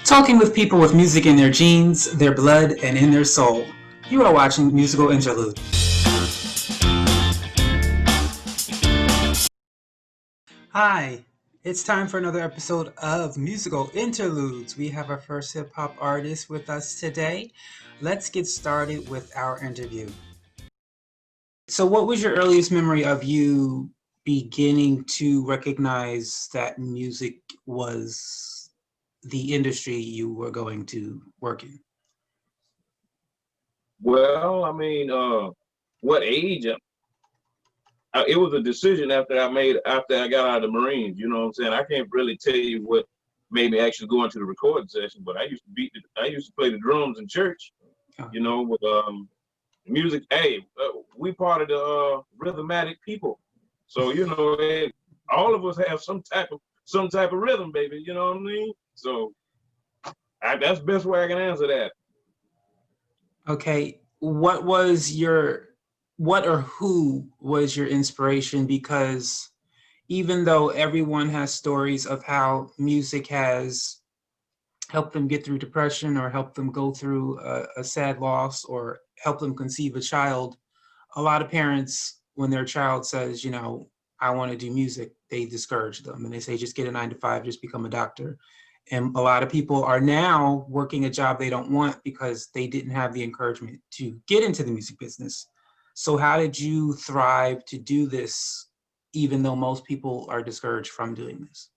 Talking with people with music in their genes, their blood, and in their soul. You are watching Musical Interlude. Hi, it's time for another episode of Musical Interludes. We have our first hip hop artist with us today. Let's get started with our interview. So, what was your earliest memory of you beginning to recognize that music was the industry you were going to work in? Well, what age? It was a decision after I got out of the Marines. You know what I'm saying? I can't really tell you what made me actually go into the recording session, but I used to play the drums in church. You know, with music. Hey, we part of the rhythmatic people, so all of us have some type of rhythm, baby. You know what I mean? So that's the best way I can answer that. Okay, what or who was your inspiration? Because even though everyone has stories of how music has helped them get through depression or helped them go through a sad loss or help them conceive a child, a lot of parents, when their child says, I want to do music, they discourage them and they say, just get a 9 to 5, just become a doctor. And a lot of people are now working a job they don't want because they didn't have the encouragement to get into the music business. So how did you thrive to do this, even though most people are discouraged from doing this?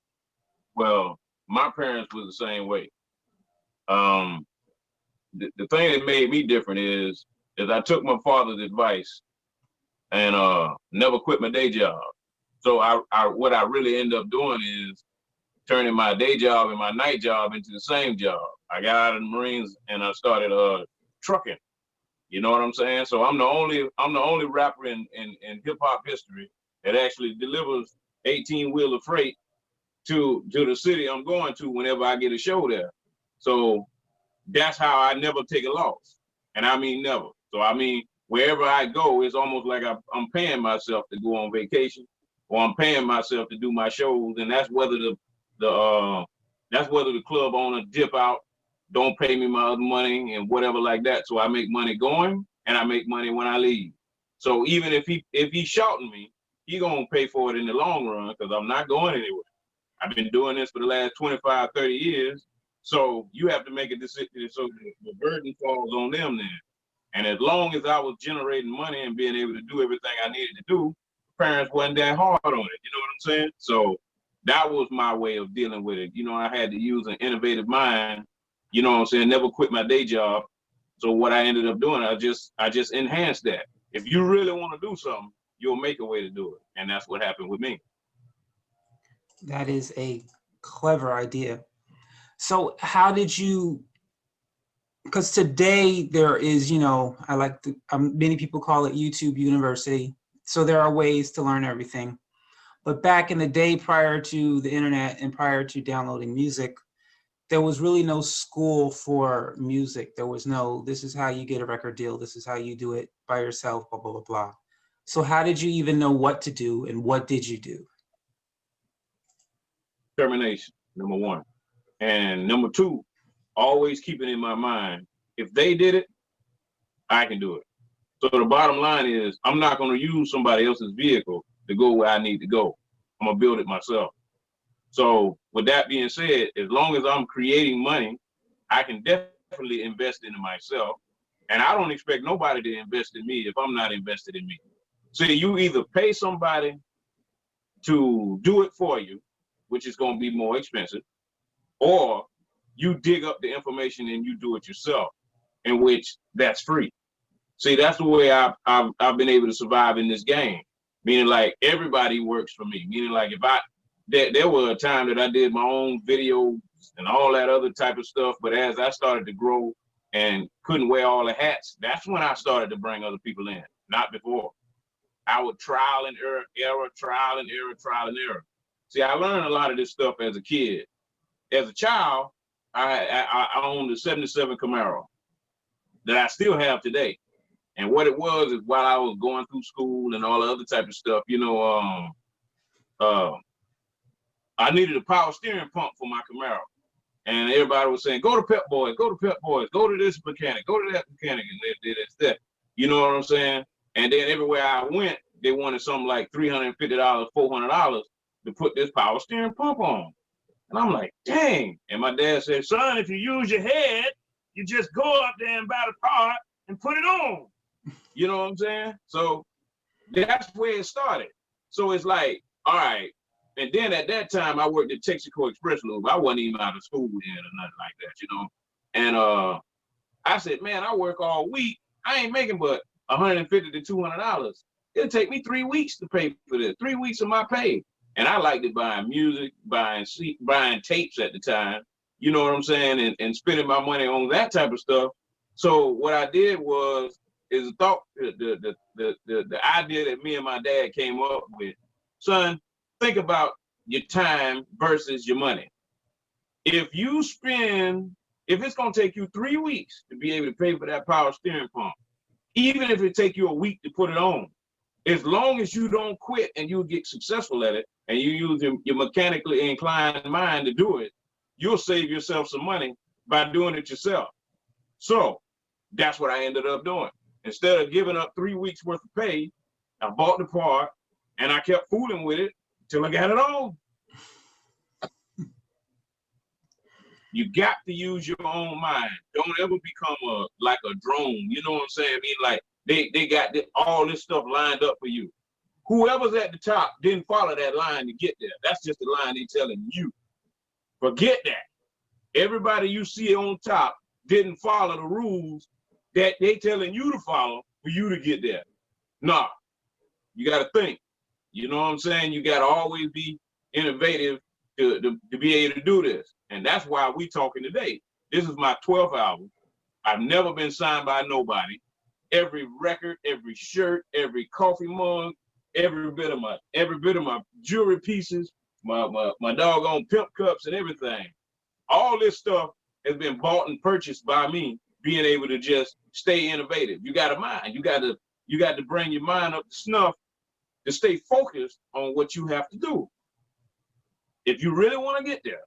Well, my parents was the same way. The thing that made me different is I took my father's advice and never quit my day job. So what I really end up doing is turning my day job and my night job into the same job. I got out of the Marines and I started trucking. You know what I'm saying? So I'm the only rapper in hip hop history that actually delivers 18-wheeler freight to the city I'm going to whenever I get a show there. So that's how I never take a loss. And I mean never. So I mean, wherever I go, it's almost like I'm paying myself to go on vacation, or I'm paying myself to do my shows, and that's whether the club owner dip out, don't pay me my other money and whatever like that. So I make money going and I make money when I leave. So even if he's shorting me, he gonna pay for it in the long run because I'm not going anywhere. I've been doing this for the last 25, 30 years. So you have to make a decision so the burden falls on them then. And as long as I was generating money and being able to do everything I needed to do, parents wasn't that hard on it. You know what I'm saying? So that was my way of dealing with it. I had to use an innovative mind, you know what I'm saying, never quit my day job. So what I ended up doing, I just enhanced that. If you really want to do something, you'll make a way to do it. And that's what happened with me. That is a clever idea. So how did you, because today there is, many people call it YouTube University. So there are ways to learn everything. But back in the day, prior to the internet and prior to downloading music, there was really no school for music. There was no, this is how you get a record deal. This is how you do it by yourself, blah, blah, blah, blah. So how did you even know what to do and what did you do? Determination, number one. And number two, always keep it in my mind, if they did it, I can do it. So the bottom line is, I'm not going to use somebody else's vehicle to go where I need to go. I'm going to build it myself. So with that being said, as long as I'm creating money, I can definitely invest into myself. And I don't expect nobody to invest in me if I'm not invested in me. See, you either pay somebody to do it for you, which is going to be more expensive, or you dig up the information and you do it yourself, in which that's free. See, that's the way I've been able to survive in this game. Meaning like everybody works for me. Meaning like there was a time that I did my own videos and all that other type of stuff. But as I started to grow and couldn't wear all the hats, that's when I started to bring other people in, not before. I would trial and error, trial and error, trial and error. See, I learned a lot of this stuff as a kid. As a child, I owned a 77 Camaro that I still have today. And what it was is while I was going through school and all the other type of stuff, I needed a power steering pump for my Camaro. And everybody was saying, go to Pep Boys, go to Pep Boys, go to this mechanic, go to that mechanic, and they did this. You know what I'm saying? And then everywhere I went, they wanted something like $350, $400 to put this power steering pump on. And I'm like, dang. And my dad said, son, if you use your head, you just go up there and buy the part and put it on. You know what I'm saying? So that's where it started. So it's like, all right. And then at that time, I worked at Texaco Express Lube. I wasn't even out of school then or nothing like that, you know. And I said, man, I work all week. I ain't making but $150 to $200. It'll take me 3 weeks to pay for this. 3 weeks of my pay. And I liked it buying music, buying tapes at the time. You know what I'm saying? And spending my money on that type of stuff. So what I did is the idea that me and my dad came up with, son, think about your time versus your money. If it's gonna take you 3 weeks to be able to pay for that power steering pump, even if it take you a week to put it on, as long as you don't quit and you get successful at it and you use your mechanically inclined mind to do it, you'll save yourself some money by doing it yourself. So that's what I ended up doing. Instead of giving up 3 weeks worth of pay, I bought the part and I kept fooling with it till I got it on. You got to use your own mind. Don't ever become like a drone. You know what I'm saying? I mean, like they got all this stuff lined up for you. Whoever's at the top didn't follow that line to get there. That's just the line they telling you. Forget that. Everybody you see on top didn't follow the rules that they telling you to follow for you to get there. Nah, you got to think. You know what I'm saying? You got to always be innovative to be able to do this. And that's why we talking today. This is my 12th album. I've never been signed by nobody. Every record, every shirt, every coffee mug, every bit of my jewelry pieces, my doggone pimp cups and everything. All this stuff has been bought and purchased by me, being able to just stay innovative. You got a mind. You got to bring your mind up to snuff to stay focused on what you have to do. If you really want to get there,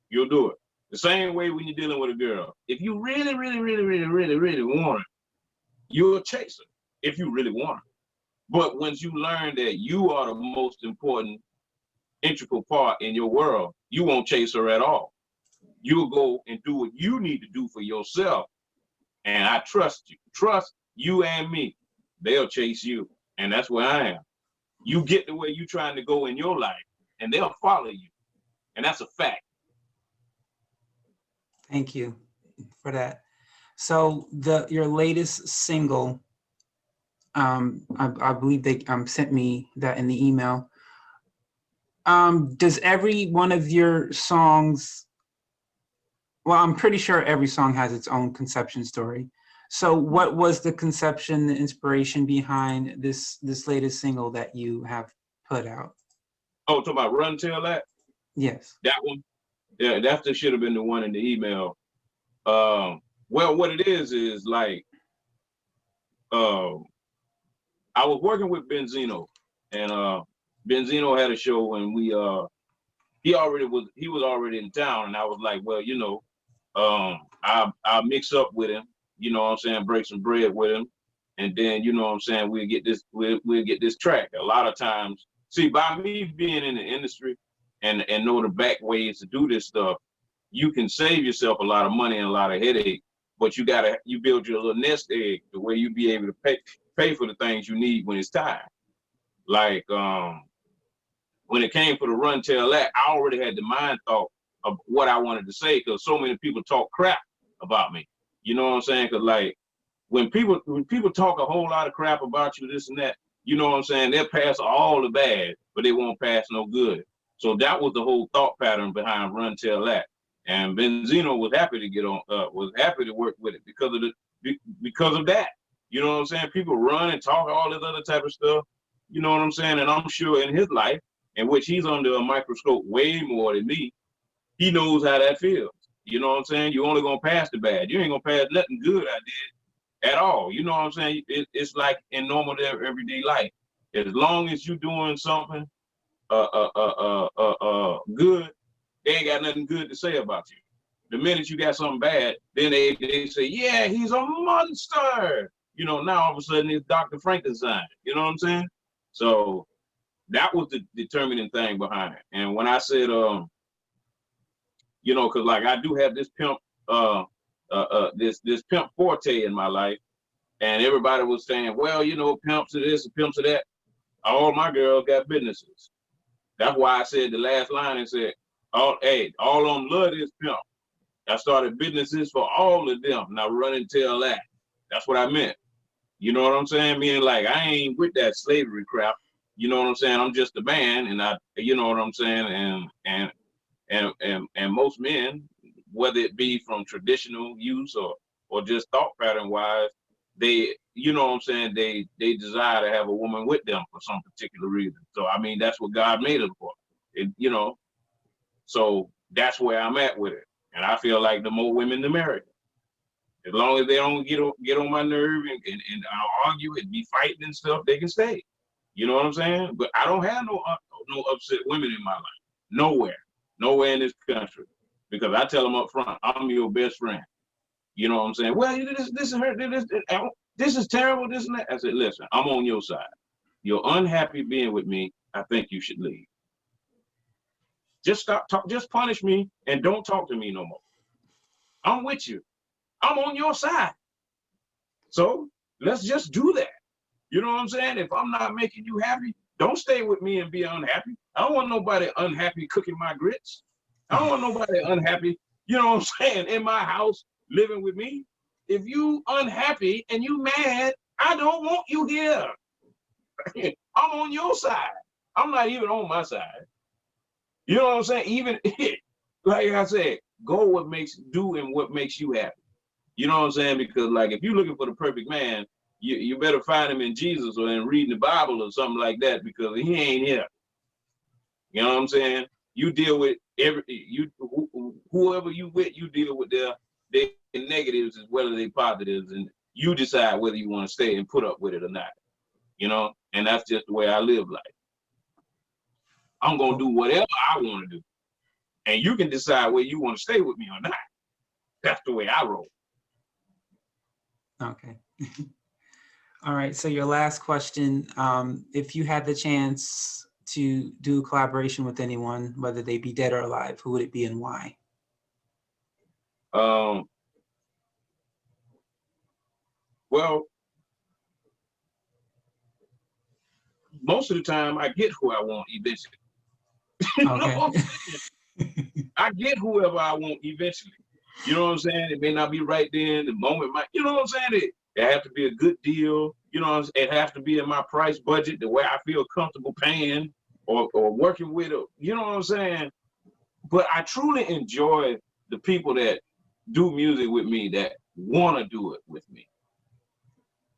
you'll do it. The same way when you're dealing with a girl. If you really, really, really, really, really, really want her, you'll chase her if you really want her. But once you learn that you are the most important, integral part in your world, you won't chase her at all. You'll go and do what you need to do for yourself. And I trust you. Trust you and me. They'll chase you. And that's where I am. You get the way you're trying to go in your life, and they'll follow you. And that's a fact. Thank you for that. So your latest single, I believe they sent me that in the email. Does every one of your songs, well, I'm pretty sure every song has its own conception story. So what was the conception, the inspiration behind this latest single that you have put out? Oh, talking about Run Tell That? Yes. That one? Yeah, that should have been the one in the email. Well, what it is like, I was working with Benzino, and Benzino had a show, and he was already in town, and I was like, well, you know, I'll mix up with him, you know what I'm saying, break some bread with him, and then, you know what I'm saying, we'll get this track. A lot of times, see, by me being in the industry and know the back ways to do this stuff, you can save yourself a lot of money and a lot of headache, but you build your little nest egg the way you be able to pay for the things you need when it's time. Like when it came for the Run Tell That, I already had the mind thought of what I wanted to say, because so many people talk crap about me. You know what I'm saying? Because like when people talk a whole lot of crap about you, this and that, you know what I'm saying? They'll pass all the bad, but they won't pass no good. So that was the whole thought pattern behind Run Tell That. And Benzino was happy to work with it because of that. You know what I'm saying? People run and talk all this other type of stuff. You know what I'm saying? And I'm sure in his life, in which he's under a microscope way more than me, he knows how that feels. You know what I'm saying? You're only gonna pass the bad. You ain't gonna pass nothing good I did at all. You know what I'm saying? It's like in normal everyday life. As long as you're doing something good, they ain't got nothing good to say about you. The minute you got something bad, then they say, yeah, he's a monster. You know, now all of a sudden it's Dr. Frankenstein. You know what I'm saying? So that was the determining thing behind it. And when I said, you know, cause like I do have this pimp, this pimp forte in my life, and everybody was saying, well, you know, pimps to this and pimps to that. All my girls got businesses. That's why I said the last line and said, all of them love this pimp. I started businesses for all of them. Now run and tell that. That's what I meant. You know what I'm saying? Meaning like I ain't with that slavery crap. You know what I'm saying? I'm just a man, and you know what I'm saying? And most men, whether it be from traditional use or just thought pattern wise, they, you know what I'm saying, they desire to have a woman with them for some particular reason. So I mean, that's what God made us for. You know, so that's where I'm at with it. And I feel like the more women, the merrier. As long as they don't get on my nerve and I'll argue and be fighting and stuff, they can stay. You know what I'm saying? But I don't have no upset women in my life. Nowhere in this country. Because I tell them up front, I'm your best friend. You know what I'm saying? Well, this is her, this is terrible, this and that. I said, listen, I'm on your side. You're unhappy being with me. I think you should leave. Just just punish me and don't talk to me no more. I'm with you. I'm on your side. So let's just do that. You know what I'm saying? If I'm not making you happy, don't stay with me and be unhappy. I don't want nobody unhappy cooking my grits. I don't want nobody unhappy, you know what I'm saying, in my house, living with me. If you unhappy and you mad, I don't want you here. I'm on your side. I'm not even on my side. You know what I'm saying? Even, like I said, do what makes you happy. You know what I'm saying? Because like, if you're looking for the perfect man, you better find him in Jesus or in reading the Bible or something like that, because he ain't here. You know what I'm saying? You deal with whoever you with, you deal with their negatives as well as their positives, and you decide whether you want to stay and put up with it or not. You know, and that's just the way I live life. I'm gonna do whatever I want to do, and you can decide whether you want to stay with me or not. That's the way I roll. Okay. All right. So your last question: if you had the chance to do a collaboration with anyone, whether they be dead or alive, who would it be and why? Well, most of the time I get who I want eventually. Okay. I get whoever I want eventually. You know what I'm saying? It may not be right then, the moment might, you know what I'm saying? It have to be a good deal. You know, it has to be in my price budget, the way I feel comfortable paying or working with it. You know what I'm saying? But I truly enjoy the people that do music with me, that want to do it with me.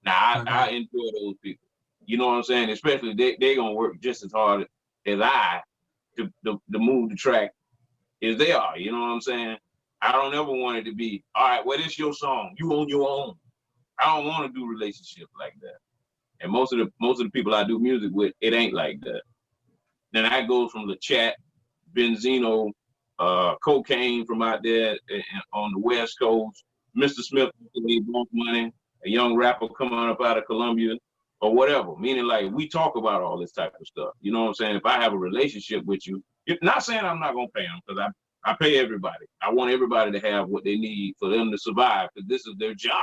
Now, I enjoy those people. You know what I'm saying? Especially they gonna work just as hard as I to move the track as they are. You know what I'm saying? I don't ever want it to be, all right, well, it's your song. You own your own. I don't want to do relationships like that. And most of the people I do music with, it ain't like that. Then that goes from the chat, Benzino, Cocaine from out there on the West Coast, Mr. Smith, Money, a young rapper coming up out of Columbia, or whatever. Meaning like we talk about all this type of stuff. You know what I'm saying? If I have a relationship with you, not saying I'm not gonna pay them, because I pay everybody. I want everybody to have what they need for them to survive, because this is their job.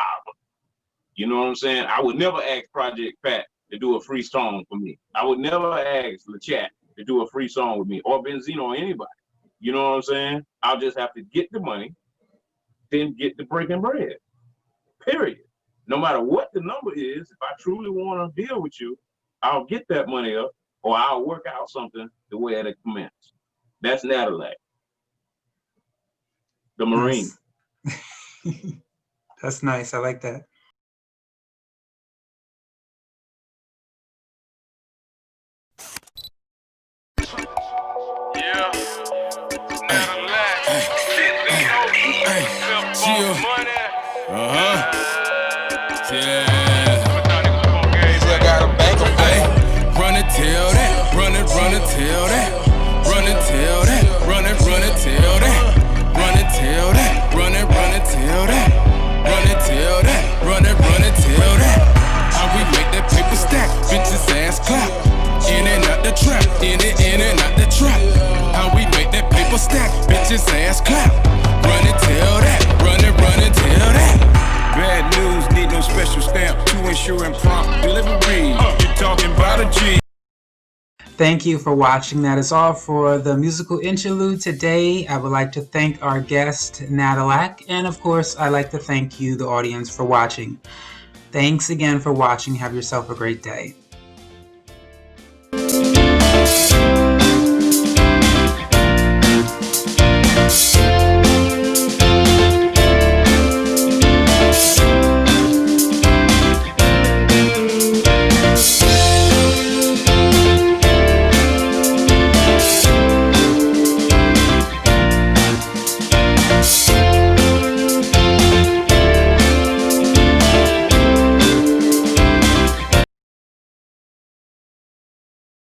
You know what I'm saying? I would never ask Project Pat to do a free song for me. I would never ask LeChat to do a free song with me, or Benzino, or anybody. You know what I'm saying? I'll just have to get the money, then get the breaking bread. Period. No matter what the number is, if I truly want to deal with you, I'll get that money up, or I'll work out something the way it commences. That's Natalac, the Marine. That's nice. I like that. Yeah, Natalac. Run it till that, run it till that, run it till that, run it till that. run it till that, run it till that, run it till that, run it till that. How we make that paper stack, bitches ass clap. In and out the trap, in and out the trap. How we make that paper stack, bitches ass clap. Run it till that, run it till that. Bad news, need no special stamp to ensure prompt delivery. You're talking about a G. Thank you for watching. That is all for the musical interlude today. I would like to thank our guest, Natalac, and of course, I'd like to thank you, the audience, for watching. Thanks again for watching. Have yourself a great day.